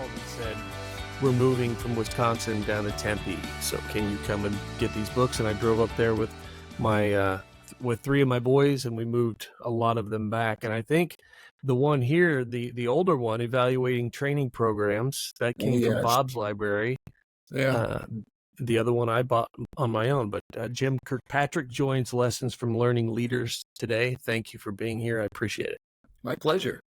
called and said, we're moving from Wisconsin down to Tempe, so can you come and get these books? And I drove up there with my with three of my boys, and we moved a lot of them back. And I think the one here, the older one, Evaluating Training Programs, that came from Yes. Bob's library. Yeah. The other one I bought on my own. But Jim Kirkpatrick joins Lessons from Learning Leaders today. Thank you for being here. I appreciate it. My pleasure.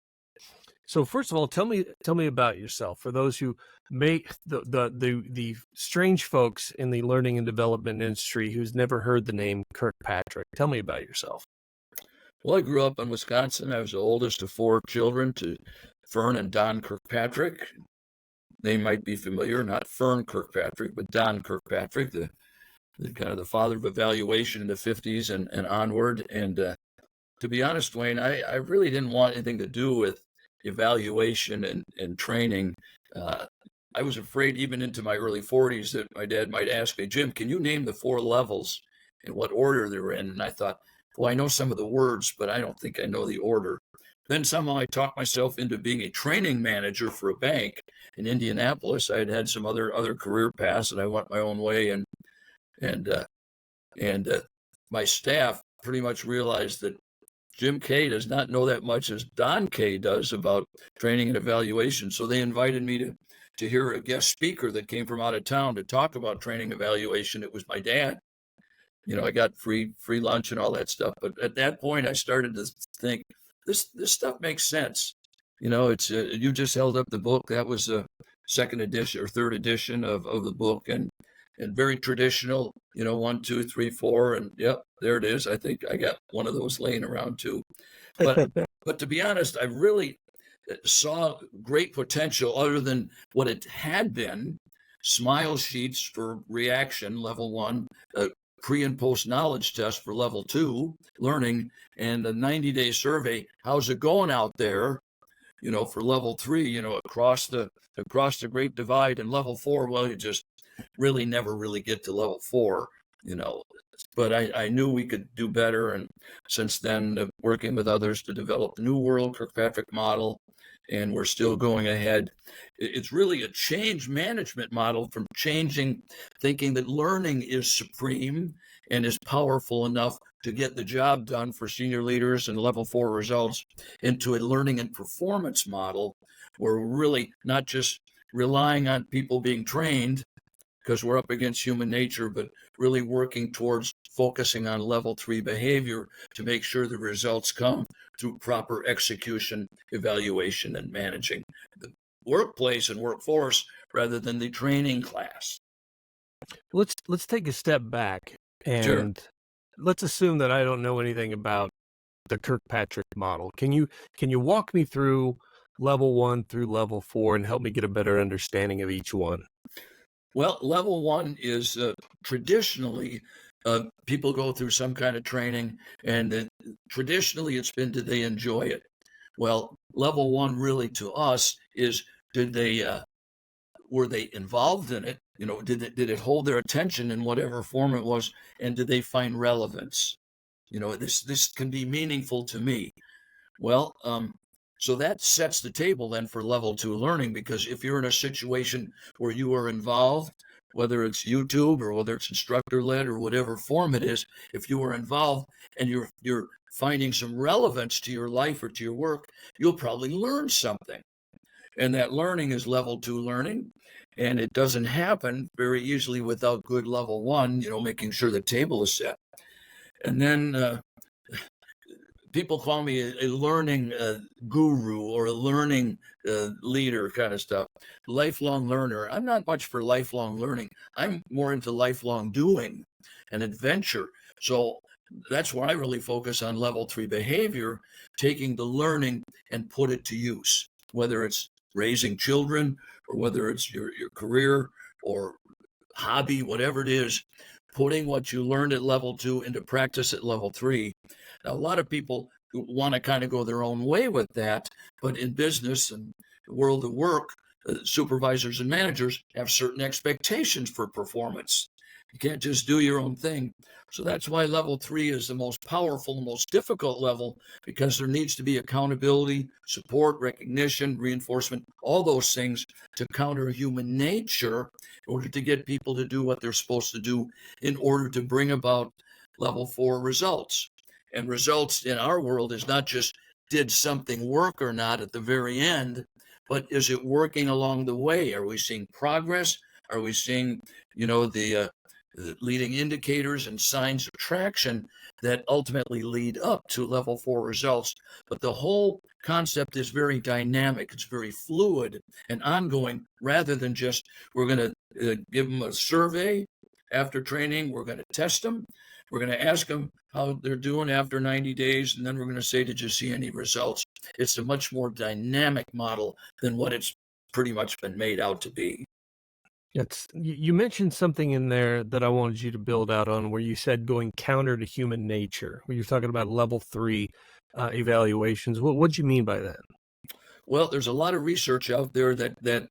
So first of all, tell me about yourself. For those who may the strange folks in the learning and development industry who's never heard the name Kirkpatrick, tell me about yourself. Well, I grew up in Wisconsin. I was the oldest of four children to Fern and Don Kirkpatrick. They might be familiar, not Fern Kirkpatrick, but Don Kirkpatrick, the kind of the father of evaluation in the 50s and onward. And to be honest, Wayne, I really didn't want anything to do with evaluation and training. I was afraid even into my early 40s that my dad might ask me, Jim, can you name the four levels and what order they're in? And I thought, well, I know some of the words, but I don't think I know the order. Then somehow I talked myself into being a training manager for a bank in Indianapolis. I had had some other career paths, and I went my own way. And my staff pretty much realized that Jim Kay does not know that much as Don Kay does about training and evaluation. So they invited me to hear a guest speaker that came from out of town to talk about training evaluation. It was my dad. You know, I got free lunch and all that stuff. But at that point, I started to think, this stuff makes sense. You know, it's you just held up the book. That was a second edition or third edition of the book, and very traditional. You know, 1, 2, 3, 4, and yep, there it is. I think I got one of those laying around too. But to be honest, I really saw great potential other than what it had been. Smile sheets for reaction, level 1. Pre and post knowledge test for level 2 learning, and a 90-day survey. How's it going out there? You know, for level 3, you know, across the great divide. And level 4, well, you just really never really get to level 4, you know. But I knew we could do better. And since then, working with others to develop the New World Kirkpatrick Model, and we're still going ahead. It's really a change management model from thinking that learning is supreme and is powerful enough to get the job done for senior leaders and level 4 results, into a learning and performance model where we're really not just relying on people being trained because we're up against human nature, but really working towards focusing on level 3 behavior to make sure the results come through proper execution, evaluation, and managing the workplace and workforce rather than the training class. Let's take a step back and Sure. let's assume that I don't know anything about the Kirkpatrick model. Can you walk me through level 1 through level 4 and help me get a better understanding of each one? Well, level 1 is traditionally people go through some kind of training, and traditionally it's been, did they enjoy it? Well, level 1 really to us is, did they were they involved in it? You know, did it hold their attention in whatever form it was, and did they find relevance? You know, this can be meaningful to me. Well, so that sets the table then for level 2 learning, because if you're in a situation where you are involved, whether it's YouTube or whether it's instructor-led or whatever form it is, if you are involved and you're finding some relevance to your life or to your work, you'll probably learn something. And that learning is level 2 learning. And it doesn't happen very easily without good level 1, you know, making sure the table is set. And then people call me a learning guru or a learning leader kind of stuff. Lifelong learner. I'm not much for lifelong learning. I'm more into lifelong doing and adventure. So that's why I really focus on level 3 behavior, taking the learning and put it to use, whether it's raising children or whether it's your career or hobby, whatever it is, putting what you learned at level 2 into practice at level 3. Now, a lot of people want to kind of go their own way with that, but in business and the world of work, supervisors and managers have certain expectations for performance. You can't just do your own thing. So that's why level 3 is the most powerful, the most difficult level, because there needs to be accountability, support, recognition, reinforcement, all those things to counter human nature in order to get people to do what they're supposed to do in order to bring about level 4 results. And results in our world is not just did something work or not at the very end, but is it working along the way? Are we seeing progress? Are we seeing, the leading indicators and signs of traction that ultimately lead up to level 4 results? But the whole concept is very dynamic. It's very fluid and ongoing, rather than just we're going to give them a survey after training. We're going to test them. We're going to ask them how they're doing after 90 days, and then we're going to say, did you see any results? It's a much more dynamic model than what it's pretty much been made out to be. You mentioned something in there that I wanted you to build out on, where you said going counter to human nature, where you're talking about level 3 evaluations. What do you mean by that? Well, there's a lot of research out there that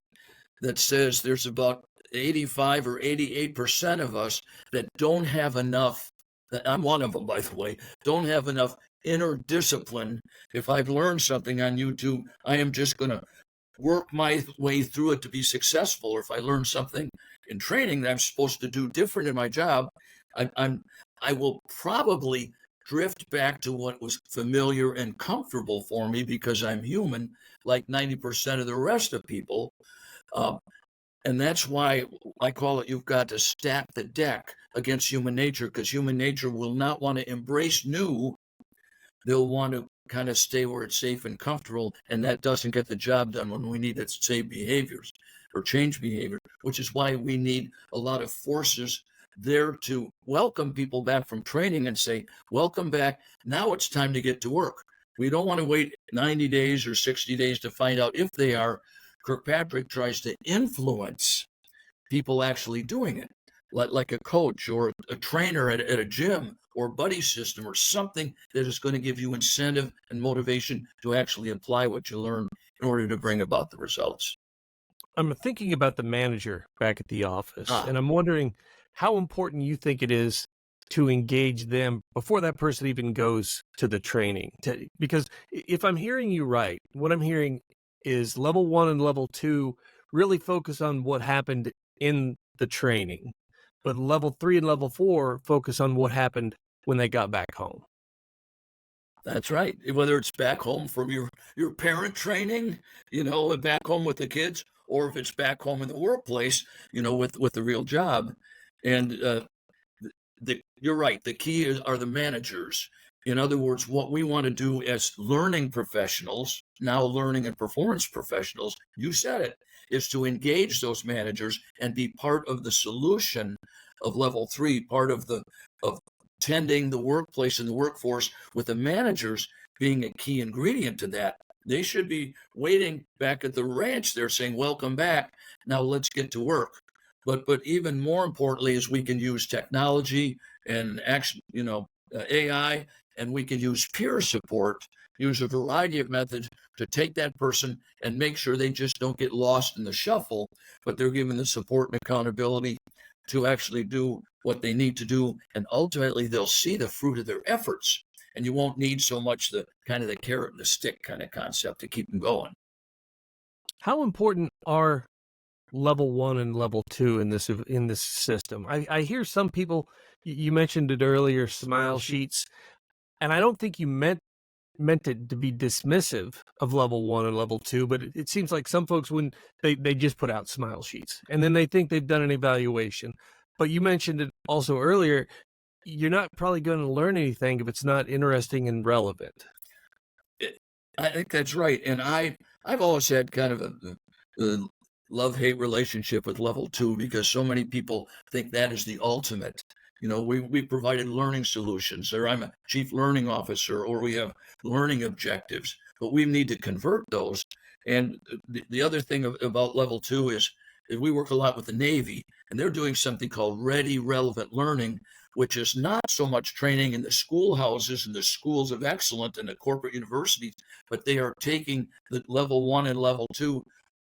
says there's about 85 or 88% of us that don't have enough. I'm one of them, by the way, don't have enough inner discipline. If I've learned something on YouTube, I am just going to work my way through it to be successful. Or if I learn something in training that I'm supposed to do different in my job, I will probably drift back to what was familiar and comfortable for me, because I'm human, like 90% of the rest of people. And that's why I call it, you've got to stack the deck against human nature, because human nature will not want to embrace new. They'll want to kind of stay where it's safe and comfortable, and that doesn't get the job done when we need to save behaviors or change behavior, which is why we need a lot of forces there to welcome people back from training and say, welcome back. Now it's time to get to work. We don't want to wait 90 days or 60 days to find out if they are. Kirkpatrick tries to influence people actually doing it, like a coach or a trainer at a gym or buddy system or something that is going to give you incentive and motivation to actually apply what you learn in order to bring about the results. I'm thinking about the manager back at the office, and I'm wondering how important you think it is to engage them before that person even goes to the training. Because if I'm hearing you right, what I'm hearing is level 1 and level 2 really focus on what happened in the training, but level 3 and level 4 focus on what happened when they got back home. That's right. Whether it's back home from your parent training, back home with the kids, or if it's back home in the workplace, with the real job. And you're right. The key are the managers. In other words, what we want to do as learning professionals, now learning and performance professionals, you said it, is to engage those managers and be part of the solution of level 3, part of tending the workplace and the workforce, with the managers being a key ingredient to that. They should be waiting back at the ranch. They're saying, welcome back. Now let's get to work. But even more importantly is we can use technology and action, AI, and we can use peer support, use a variety of methods to take that person and make sure they just don't get lost in the shuffle, but they're given the support and accountability to actually do what they need to do. And ultimately, they'll see the fruit of their efforts. And you won't need so much the carrot and the stick kind of concept to keep them going. How important are level 1 and level 2 in this system? I hear some people, you mentioned it earlier, smile sheets, and I don't think you meant it to be dismissive of level 1 and level 2, but it seems like some folks, when they just put out smile sheets and then they think they've done an evaluation. But you mentioned it also earlier, you're not probably going to learn anything if it's not interesting and relevant. I think that's right. And I've always had kind of a love-hate relationship with level 2, because so many people think that is the ultimate. We provided learning solutions, or I'm a chief learning officer, or we have learning objectives, but we need to convert those. And the other thing about level 2 is we work a lot with the Navy, and they're doing something called Ready Relevant Learning, which is not so much training in the schoolhouses and the schools of excellence and the corporate universities, but they are taking the level 1 and level 2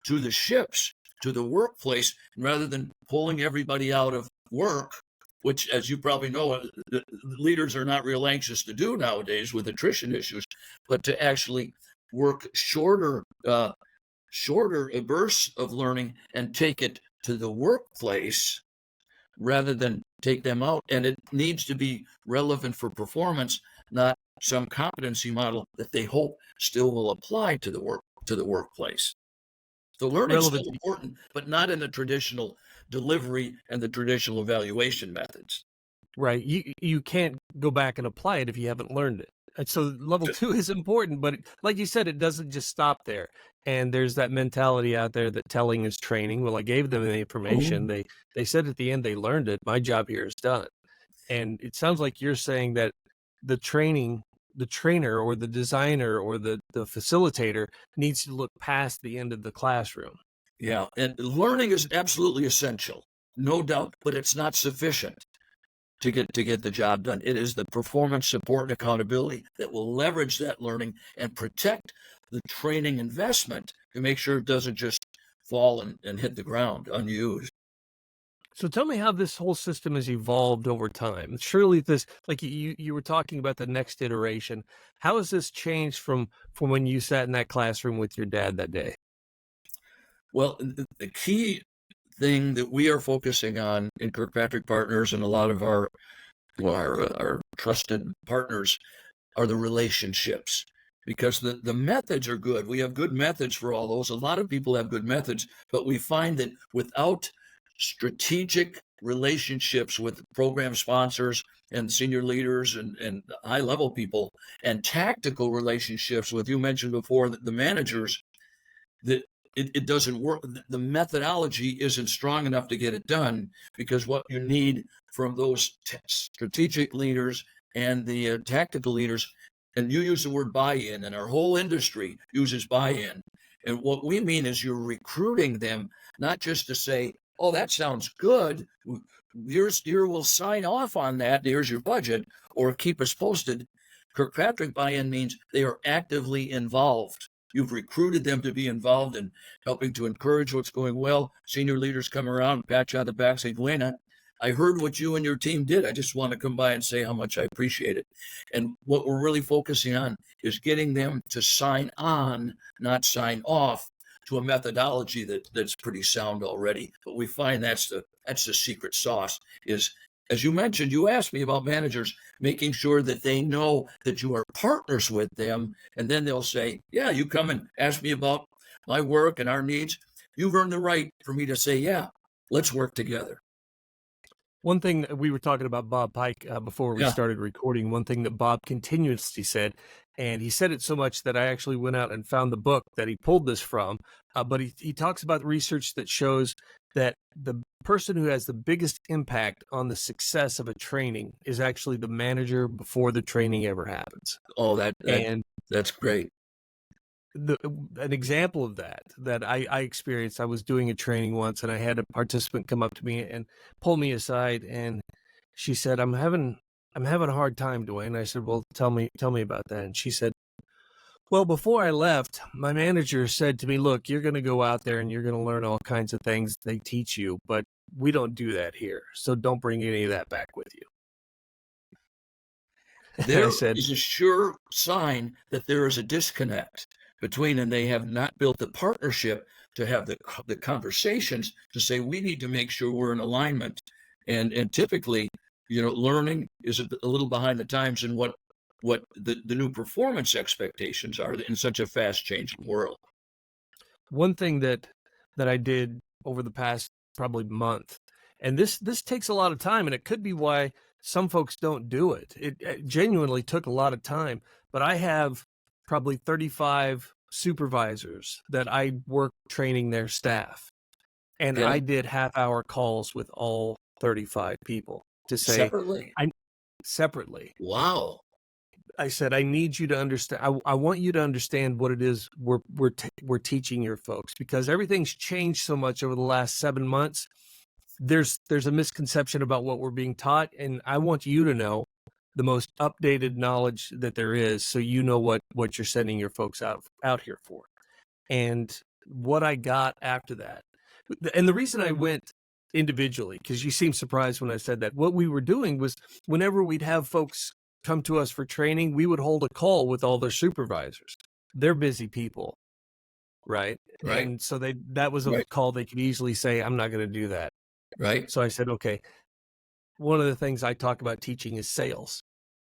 to the ships, to the workplace, and rather than pulling everybody out of work which, as you probably know, the leaders are not real anxious to do nowadays with attrition issues, but to actually work shorter bursts of learning and take it to the workplace rather than take them out. And it needs to be relevant for performance, not some competency model that they hope still will apply to the workplace. So learning's still Relevant. important, but not in the traditional delivery and the traditional evaluation methods. Right. You can't go back and apply it if you haven't learned it. And so level 2 is important, but like you said, it doesn't just stop there. And there's that mentality out there that telling is training. Well, I gave them the information. Oh, They said at the end they learned it. My job here is done. And it sounds like you're saying that the trainer or the designer or the facilitator needs to look past the end of the classroom. yeah. And learning is absolutely essential, no doubt, but it's not sufficient to get the job done. It is the performance support and accountability that will leverage that learning and protect the training investment to make sure it doesn't just fall and hit the ground unused. So tell me how this whole system has evolved over time. Surely this, like you were talking about the next iteration. How has this changed from when you sat in that classroom with your dad that day? Well, the key thing that we are focusing on in Kirkpatrick Partners and a lot of our trusted partners are the relationships, because the methods are good. We have good methods for all those. A lot of people have good methods, but we find that without strategic relationships with program sponsors and senior leaders and high level people, and tactical relationships with, you mentioned before, the managers, that it doesn't work. The methodology isn't strong enough to get it done, because what you need from those strategic leaders and the tactical leaders, and you use the word buy-in, and our whole industry uses buy-in. And what we mean is you're recruiting them, not just to say, oh, that sounds good. We'll sign off on that. Here's your budget, or keep us posted. Kirkpatrick buy-in means they are actively involved. You've recruited them to be involved in helping to encourage what's going well. Senior leaders come around, pat you on the back, say, Duena, I heard what you and your team did. I just want to come by and say how much I appreciate it. And what we're really focusing on is getting them to sign on, not sign off, to a methodology that's pretty sound already. But we find that's the secret sauce is, as you mentioned, you asked me about managers, making sure that they know that you are partners with them. And then they'll say, yeah, you come and ask me about my work and our needs. You've earned the right for me to say, yeah, let's work together. One thing that we were talking about Bob Pike before we Yeah. started recording, one thing that Bob continuously said, and he said it so much that I actually went out and found the book that he pulled this from. But he talks about research that shows that the person who has the biggest impact on the success of a training is actually the manager before the training ever happens. Oh, And that's great. an example of that I experienced, I was doing a training once and I had a participant come up to me and pull me aside, and she said, I'm having a hard time, Dwayne. I said, well, tell me about that. And she said, well, before I left, my manager said to me, look, you're going to go out there and you're going to learn all kinds of things they teach you, but we don't do that here. So don't bring any of that back with you. There I said, is a sure sign that there is a disconnect between, and they have not built the partnership to have the conversations to say, we need to make sure we're in alignment. And typically, learning is a little behind the times in what the new performance expectations are in such a fast changing world. one thing that I did over the past probably month, and this takes a lot of time, and it could be why some folks don't do it. It genuinely took a lot of time, but I have probably 35 supervisors that I work training their staff, and Okay. I did half-hour calls with all 35 people to say, Separately. I separately. Wow. I said, I need you to understand. I want you to understand what it is we're teaching your folks, because everything's changed so much over the last 7 months. There's a misconception about what we're being taught, and I want you to know the most updated knowledge that there is, so you know what you're sending your folks out here for. And what I got after that, and the reason I went individually, because you seem surprised when I said that. What we were doing was whenever we'd have folks come to us for training, we would hold a call with all their supervisors. They're busy people, right? Right. And so that was a Right. call they could easily say, I'm not going to do that. Right. So I said, okay, one of the things I talk about teaching is sales.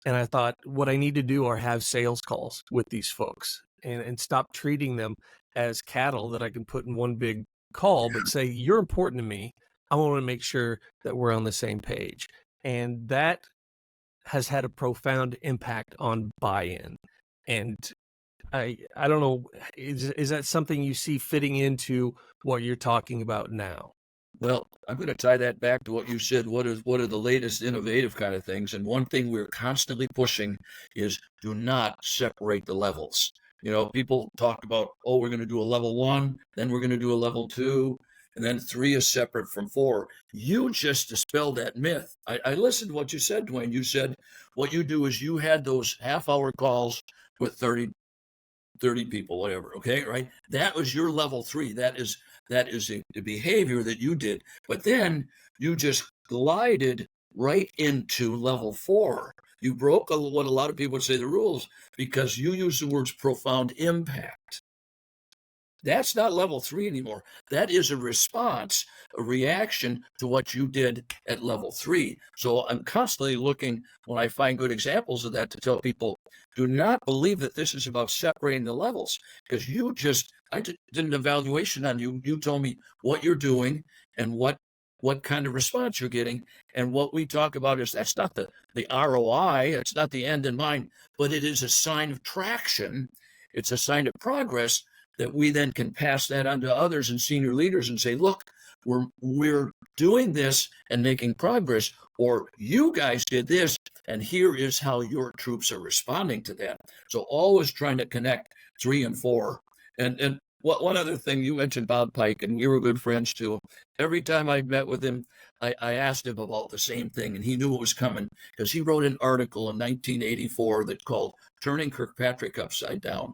And I thought what I need to do are have sales calls with these folks and stop treating them as cattle that I can put in one big call, but say, you're important to me. I want to make sure that we're on the same page. And that has had a profound impact on buy-in. And I don't know, is that something you see fitting into what you're talking about now? Well, I'm going to tie that back to what you said. What are the latest innovative kind of things? And one thing we're constantly pushing is do not separate the levels. You know, people talk about, oh, we're going to do a level 1, then we're going to do a level 2, and then 3 is separate from 4. You just dispelled that myth. I listened to what you said, Dwayne. You said what you do is you had those half-hour calls with 30 people, whatever. Okay, right? That was your level 3. That is a behavior that you did. But then you just glided right into level 4. You broke what a lot of people would say the rules because you use the words profound impact. That's not level 3 anymore. That is a response, a reaction to what you did at level 3. So I'm constantly looking when I find good examples of that to tell people, do not believe that this is about separating the levels because I did an evaluation on you. You told me what you're doing and what kind of response you're getting. And what we talk about is that's not the ROI. It's not the end in mind, but it is a sign of traction. It's a sign of progress that we then can pass that on to others and senior leaders and say, look, we're doing this and making progress, or you guys did this, and here is how your troops are responding to that. So always trying to connect 3 and 4. And one other thing, you mentioned Bob Pike, and we were good friends too. Every time I met with him, I asked him about the same thing, and he knew it was coming because he wrote an article in 1984 that called Turning Kirkpatrick Upside Down.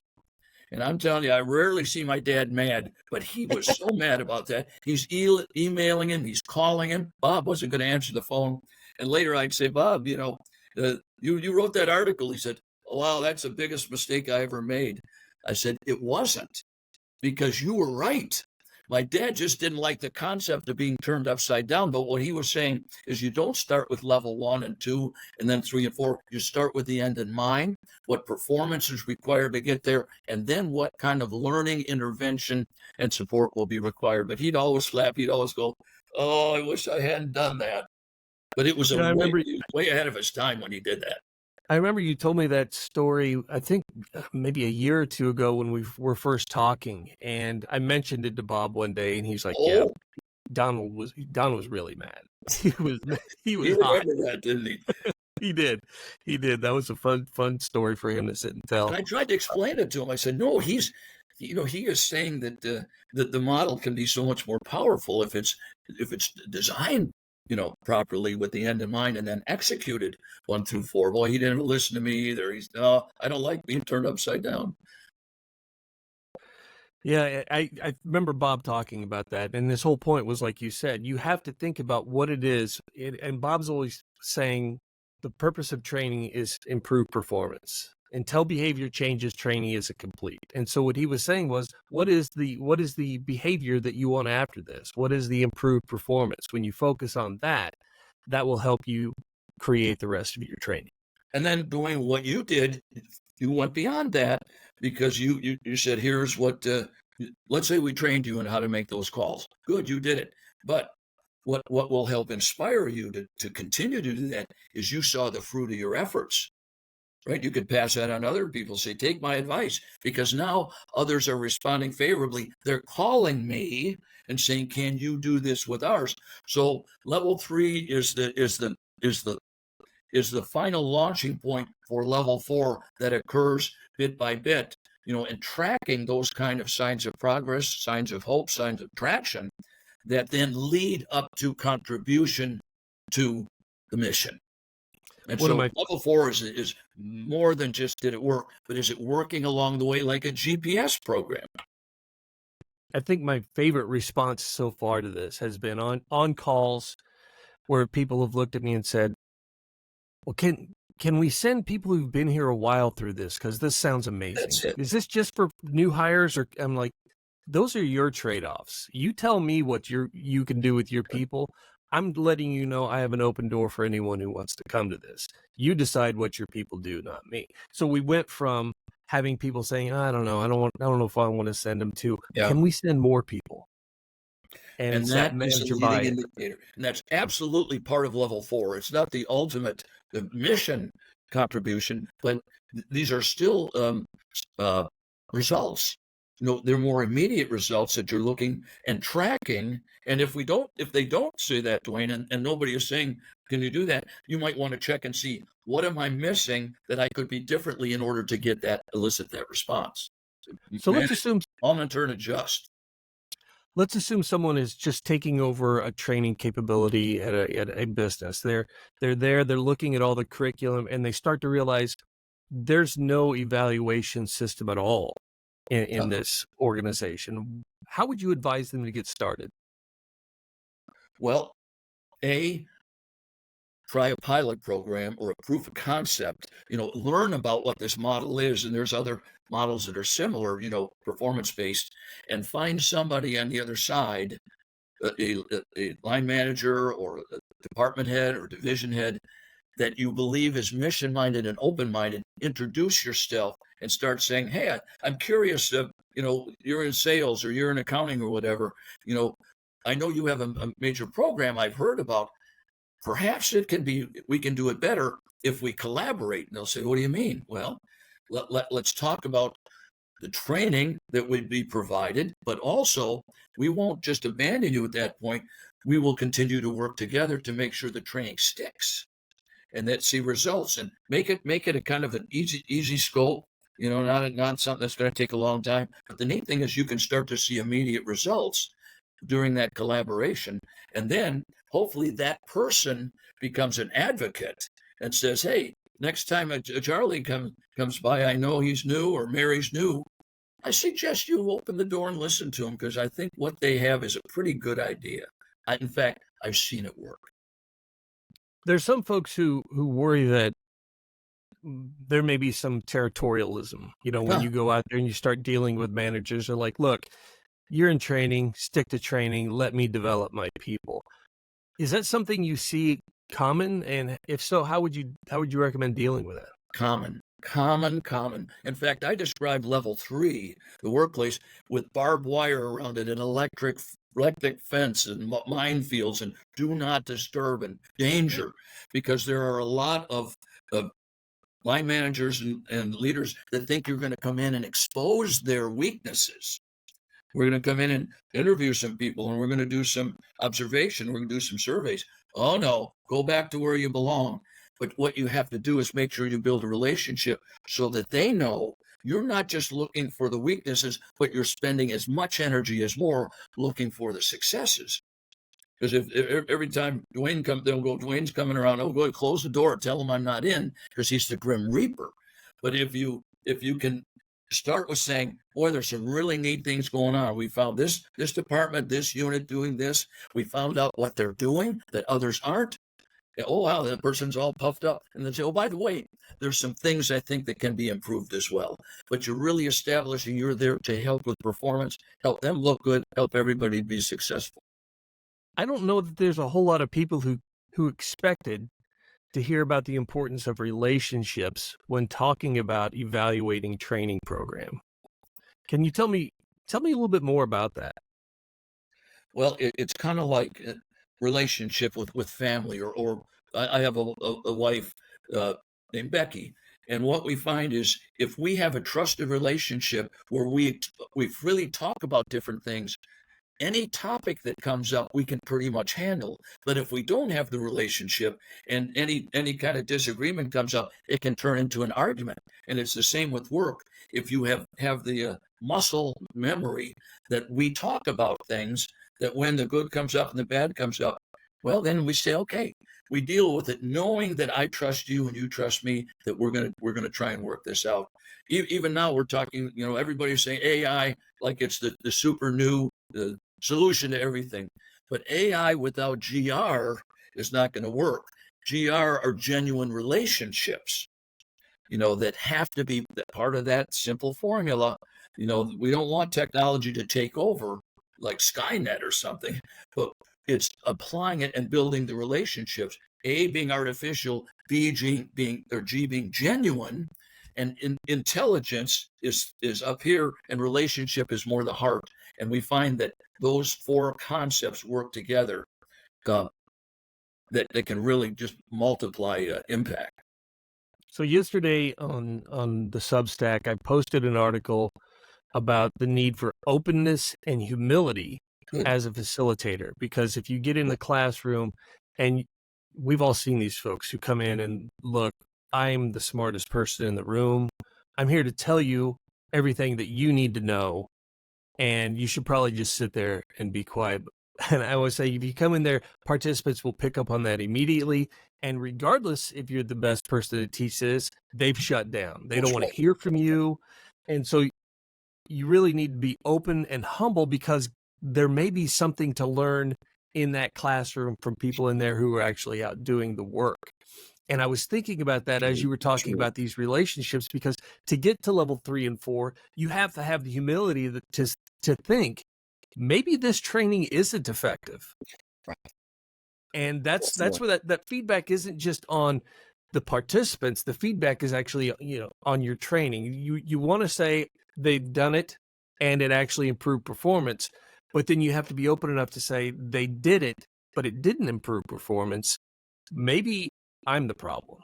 And I'm telling you, I rarely see my dad mad, but he was so mad about that. He's emailing him, he's calling him. Bob wasn't going to answer the phone. And later I'd say, Bob, you wrote that article. He said, oh, wow, that's the biggest mistake I ever made. I said, it wasn't, because you were right. My dad just didn't like the concept of being turned upside down. But what he was saying is you don't start with level 1 and 2 and then 3 and 4. You start with the end in mind, what performance is required to get there, and then what kind of learning, intervention, and support will be required. But he'd always laugh. He'd always go, oh, I wish I hadn't done that. But it was I remember way ahead of his time when he did that. I remember you told me that story, I think maybe a year or two ago when we were first talking, and I mentioned it to Bob one day, and he's like, "Yeah, Oh, Don was really mad. He was he hot. remembered that, didn't he? He did. That was a fun story for him to sit and tell." And I tried to explain it to him. I said, no, he is saying that that the model can be so much more powerful if it's designed, properly with the end in mind and then executed 1 through 4. Well, he didn't listen to me either. He's, no, I don't like being turned upside down. Yeah, I remember Bob talking about that, and this whole point was like you said, you have to think about what it is, and Bob's always saying the purpose of training is improved performance. Until behavior changes, training isn't complete. And so what he was saying was, what is the behavior that you want after this? What is the improved performance? When you focus on that, that will help you create the rest of your training. And then doing what you did, you went beyond that because you said, here's what, let's say we trained you in how to make those calls. Good, you did it. But what will help inspire you to continue to do that is you saw the fruit of your efforts, right? You could pass that on to other people, say, take my advice, because now others are responding favorably. They're calling me and saying, can you do this with ours? So level 3 is the final launching point for level 4 that occurs bit by bit, and tracking those kind of signs of progress, signs of hope, signs of traction that then lead up to contribution to the mission. And so level 4 is more than just did it work, but is it working along the way like a GPS program? I think my favorite response so far to this has been on calls where people have looked at me and said, "Well, can we send people who've been here a while through this? Because this sounds amazing. That's it. Is this just for new hires?" Or I'm like, those are your trade-offs. You tell me what you can do with your people. I'm letting you know I have an open door for anyone who wants to come to this. You decide what your people do, not me. So we went from having people saying, I don't know, I don't know if I want to send them to, Yeah. can we send more people? And And it's that that is a manager leading buy-in. indicator. And that's absolutely part of level 4. It's not the ultimate, the mission contribution, but these are still uh, results. They're more immediate results that you're looking and tracking. And if they don't say that, Dwayne, and nobody is saying, can you do that? You might want to check and see, what am I missing that I could be differently in order to get that, elicit that response? So Manage, monitor, and adjust. let's assume someone is just taking over a training capability at a business. They're there, they're looking at all the curriculum, and they start to realize there's no evaluation system at all in this organization. How would you advise them to get started? Well, try a pilot program or a proof of concept, learn about what this model is. And there's other models that are similar, performance based, and find somebody on the other side, a line manager or a department head or division head that you believe is mission minded and open minded. Introduce yourself and start saying, hey, I'm curious, you're in sales or you're in accounting or whatever, I know you have a major program I've heard about. Perhaps we can do it better if we collaborate. And they'll say, what do you mean? Well, let's talk about the training that would be provided, but also we won't just abandon you at that point. We will continue to work together to make sure the training sticks and that see results, and make it a kind of an easy scope, not something that's going to take a long time. But the neat thing is you can start to see immediate results during that collaboration. And then hopefully that person becomes an advocate and says, hey, next time a Charlie comes by, I know he's new or Mary's new. I suggest you open the door and listen to him, because I think what they have is a pretty good idea. In fact, I've seen it work. There's some folks who worry that there may be some territorialism, when you go out there and you start dealing with managers. They're like, look, you're in training, stick to training, let me develop my people. Is that something you see common? And if so, how would you recommend dealing with it? Common. In fact, I described level 3, the workplace, with barbed wire around it and electric fence and minefields and do not disturb and danger, because there are a lot of line managers and leaders that think you're going to come in and expose their weaknesses. We're going to come in and interview some people, and we're going to do some observation. We're going to do some surveys. Oh, no, go back to where you belong. But what you have to do is make sure you build a relationship so that they know you're not just looking for the weaknesses, but you're spending as much energy as more looking for the successes. Because if every time Dwayne comes, they'll go, Dwayne's coming around, oh, go ahead, close the door, tell him I'm not in, because he's the Grim Reaper. But if you can start with saying, boy, there's some really neat things going on. We found this department, this unit doing this. We found out what they're doing that others aren't. Oh, wow, that person's all puffed up. And then say, oh, by the way, there's some things I think that can be improved as well. But you're really establishing you're there to help with performance, help them look good, help everybody be successful. I don't know that there's a whole lot of people who expected to hear about the importance of relationships when talking about evaluating training program. Can you tell me a little bit more about that? Well, it's kind of like a relationship with family, or I have a wife named Becky. And what we find is if we have a trusted relationship where we freely talk about different things, any topic that comes up, we can pretty much handle. But if we don't have the relationship and any kind of disagreement comes up, it can turn into an argument. And it's the same with work. If you have the muscle memory that we talk about things, that when the good comes up and the bad comes up, well, then we say, okay, we deal with it knowing that I trust you and you trust me, that we're gonna try and work this out. Even now we're talking, everybody's saying AI like it's the super new solution to everything. But AI without GR is not going to work. GR are genuine relationships, that have to be part of that simple formula. We don't want technology to take over like Skynet or something, but it's applying it and building the relationships. A being artificial, G being genuine, and intelligence is up here, and relationship is more the heart. And we find that those four concepts work together, uh, that can really just multiply impact. So yesterday on the Substack, I posted an article about the need for openness and humility Good. as a facilitator. Because if you get in the classroom, and we've all seen these folks who come in and look, I'm the smartest person in the room. I'm here to tell you everything that you need to know. And you should probably just sit there and be quiet. And I always say, if you come in there, participants will pick up on that immediately. And regardless if you're the best person to teach this, they've shut down. They don't want to hear from you. And so you really need to be open and humble, because there may be something to learn in that classroom from people in there who are actually out doing the work. And I was thinking about that as you were talking about these relationships, because to get to level 3 and 4, you have to have the humility to think maybe this training isn't effective. Right. And that's where that feedback isn't just on the participants. The feedback is actually, on your training. You want to say they've done it and it actually improved performance, but then you have to be open enough to say they did it, but it didn't improve performance. Maybe I'm the problem.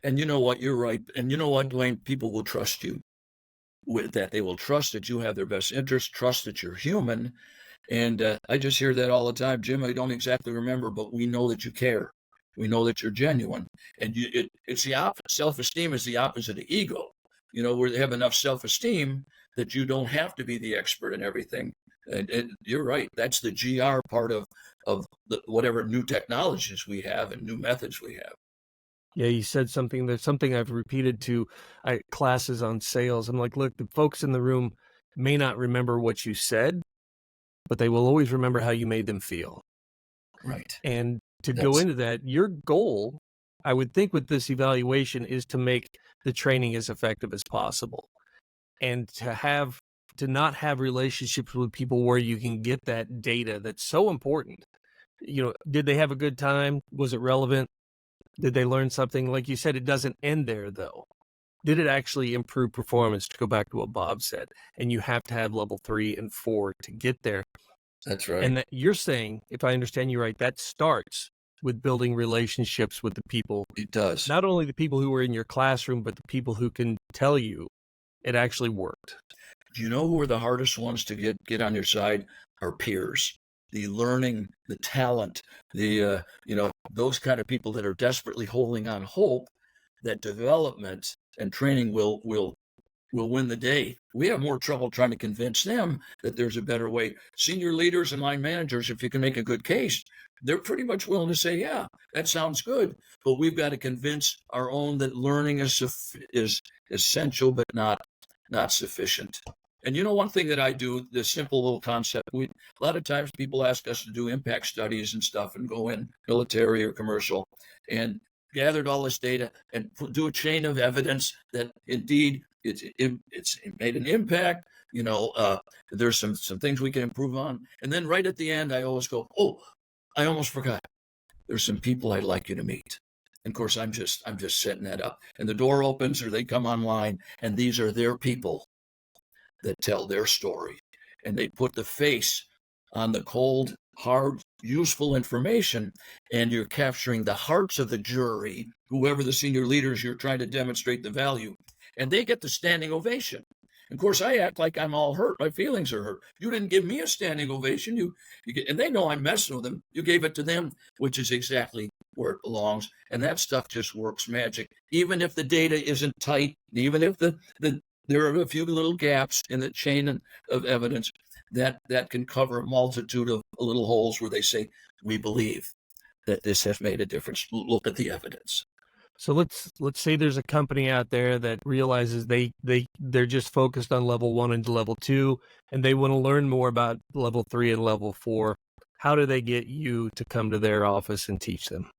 And you know what? You're right. And you know what, Dwayne? People will trust you with that. They will trust that you have their best interest, trust that you're human. And I just hear that all the time. Jim, I don't exactly remember, but we know that you care. We know that you're genuine. And it's the opposite. Self-esteem is the opposite of ego. Where they have enough self-esteem that you don't have to be the expert in everything. And you're right. That's the GR part of whatever new technologies we have and new methods we have. Yeah, you said something. There's something I've repeated to classes on sales. I'm like, look, the folks in the room may not remember what you said, but they will always remember how you made them feel. Right. And to go into that, your goal, I would think, with this evaluation is to make the training as effective as possible, and to not have relationships with people where you can get that data that's so important. Did they have a good time? Was it relevant? Did they learn something? Like you said, it doesn't end there, though. Did it actually improve performance, to go back to what Bob said? And you have to have level 3 and 4 to get there. That's right. And that you're saying, if I understand you right, that starts with building relationships with the people. It does. Not only the people who were in your classroom, but the people who can tell you it actually worked. Do you know who are the hardest ones to get on your side? Our peers. The learning, the talent, those kind of people that are desperately holding on hope that development and training will win the day. We have more trouble trying to convince them that there's a better way. Senior leaders and line managers, if you can make a good case, they're pretty much willing to say, yeah, that sounds good. But we've got to convince our own that learning is essential, but not sufficient. And one thing that I do, this simple little concept, a lot of times people ask us to do impact studies and stuff and go in military or commercial and gathered all this data and do a chain of evidence that indeed it's made an impact. There's some things we can improve on. And then right at the end, I always go, oh, I almost forgot. There's some people I'd like you to meet. And of course, I'm just setting that up. And the door opens or they come online, and these are their people that tell their story. And they put the face on the cold, hard, useful information, and you're capturing the hearts of the jury, whoever the senior leaders you're trying to demonstrate the value, and they get the standing ovation. Of course, I act like I'm all hurt. My feelings are hurt. You didn't give me a standing ovation. And they know I'm messing with them. You gave it to them, which is exactly where it belongs. And that stuff just works magic. Even if the data isn't tight, even if there are a few little gaps in the chain of evidence, that can cover a multitude of little holes where they say, we believe. that this has made a difference. Look at the evidence. So let's say there's a company out there that realizes they're just focused on level 1 and level 2, and they want to learn more about level 3 and level 4. How do they get you to come to their office and teach them?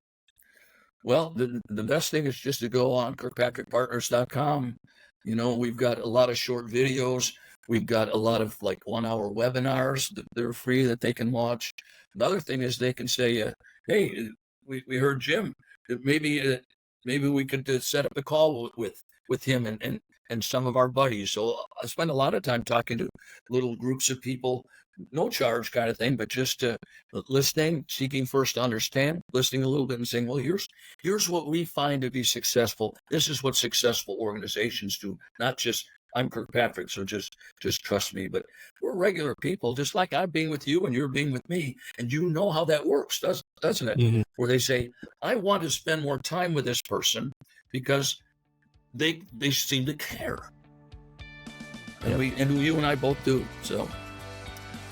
Well, the best thing is just to go on KirkpatrickPartners.com. We've got a lot of short videos. We've got a lot of like 1-hour webinars that they're free that they can watch. Another thing is they can say, "Hey, we heard Jim. Maybe we could set up a call with him and some of our buddies." So I spend a lot of time talking to little groups of people, no charge kind of thing, but just listening, seeking first to understand, listening a little bit and saying, well, here's what we find to be successful. This is what successful organizations do, not just I'm Kirkpatrick, so just trust me. But we're regular people, just like I'm being with you and you're being with me. And you know how that works, doesn't it? Mm-hmm. Where they say, I want to spend more time with this person because they seem to care. And Yep. you and I both do. So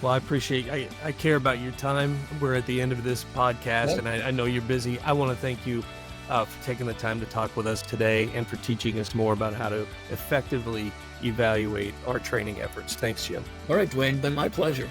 Well, I care about your time. We're at the end of this podcast, and I know you're busy. I want to thank you for taking the time to talk with us today and for teaching us more about how to effectively evaluate our training efforts. Thanks, Jim. all right, Dwayne, been my pleasure.